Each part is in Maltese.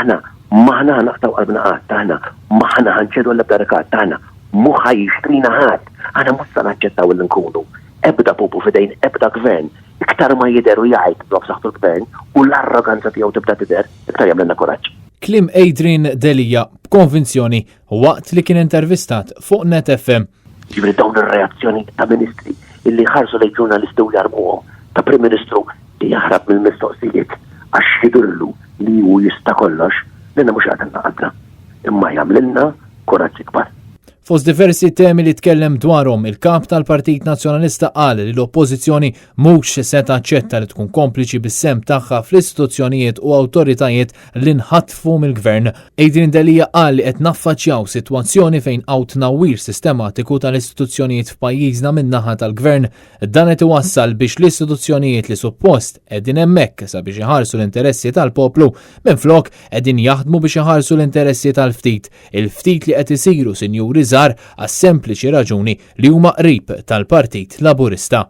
aħna maħna ħanaqtaw qalbna qatt, aħna maħna ħanċedu l-ebda rekat, aħna muħa jixtrina ħadd, aħna mhux se naċċettaw li nkunu ebda popu fidejn ebda gvern, iktar ma jidher u jgħid b'saħħtu l-gvern u l-arroganza tiegħu tibda tidher, iktar jagħmlilna kuraġġ. Klim Adrian Delija b'konvinzjoni waqt li kien intervistat fuq Net FM. Ġifri dawn ir-reazzjoni ta' ministri illi ħarsu lejn ġurnalisti u jarmuhom, ta' Prim Ministru li jaħrab mill-mistoqsijiet għax jidullu li hu jista' kollox, lilna mhux qed naqadna, imma jagħmlilna kuraġġ ikbar. Fost diversi temi li tkellem dwarhom, il-kap tal-Partit Nazzjonalista qal li l-Oppożizzjoni mhux se taċċetta li tkun kompliċi bis-sem tagħha fl-istituzzjonijiet u awtoritajiet li nħattfu mill-Gvern. Adrian Delija qal li qed naffaċċjaw sitwazzjoni fejn hawn tnawwir sistematiku tal-istituzzjonijiet f'pajjiżna min-naħa tal-Gvern. Dan qed iwassal biex l-istituzzjonijiet li suppost qegħdin hemmhekk sabiex iħarsu l-interessi tal-poplu minflok qegħdin jaħdmu biex iħarsu l-interessi tal-ftit. Il-ftit li qed isiru sinjuri żgħar għas-sempliċi raġuni li huma qrib tal-Partit Laburista.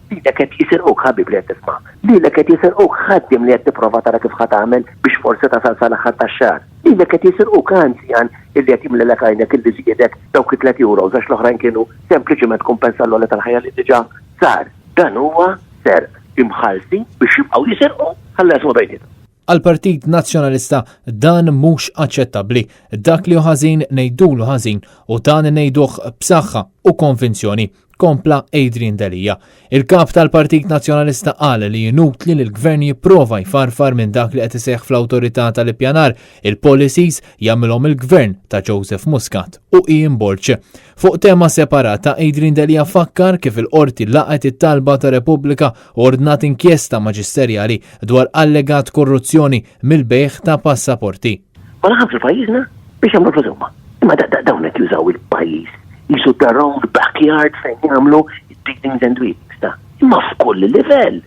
Lilek qed jisirquk ħabib li qed tisma', lilek qed jisirquk ħaddiem li qed tipprova tara kif ħadd tagħmel biex forsi tasal sal-aħħar tax-xahar. Lilek qed jisirquk anzjan illi qed jimlilek għajnek illi żiedek dawk €3 għax l-oħrajn kienu sempliċiment kompensa l-għolet tal-ħajja li diġà sar. Dan huwa serq imħallsi biex jibqgħu jisirqu ħalli jasmu bejniethom. Għal-Partit Nazzjonalista dan mhux aċċettabbli. Dak li hu ħażin ngħidulu ħażin u dan ngħiduh b'saħħa u konvinzjoni. Kompla Adrian Delija. Il-kap tal-Partit Nazzjonalista qal li jinutli li l-Gvern jipprova jfarfar minn dak li qed iseħħ fl-awtorità tal-ippjanar il-policies jagħmilhom il-Gvern ta' Joseph Muscat u Ian Borch. Fuq tema separata, Adrian Delija fakkar kif il-qorti laqgħet it-talba ta' Repubblika u ordnat inkjesta maġisterjali dwar allegat korruzzjoni mill-bejħ ta' passaporti. Ma naħab fil-pajjiżna biex jagħmlu f'żumma. Imma dawn qed jużaw il-pajjiż jisu their own backyard fejn jagħmlu it-dealings and dealings ta'. Imma f'kull livell,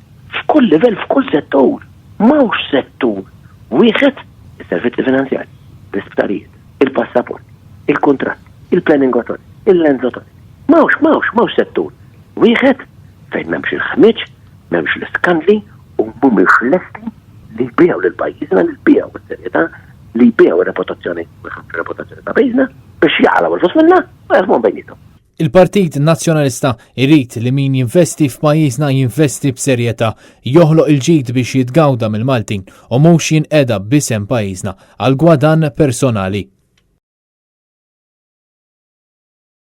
f'kull settur. M'hawnx settur wieħed is-servizzi finanzjari, l-isptarijiet, il-passaport, il-kuntratt, il-planning authority, il-land authority. M'hawnx settur wieħed fejn m'hemmx il-ħmiġ, m'hemmx l-iskandli u mhumiex lesti li jbigħu lill-pajjiżna, li jbigħu s-serjetà, li jbigħu reputazzjoni ta' pajjiżna biex jaqlaw il-flus minna u jasmu bejnietom. Il-Partit Nazzjonalista jrid li min jinvesti f'pajjiżna jinvesti b'serjetà, joħloq il-ġid biex jitgawda mill-Maltin u mhux jinqeda b'isem pajjiżna għal gwadan personali.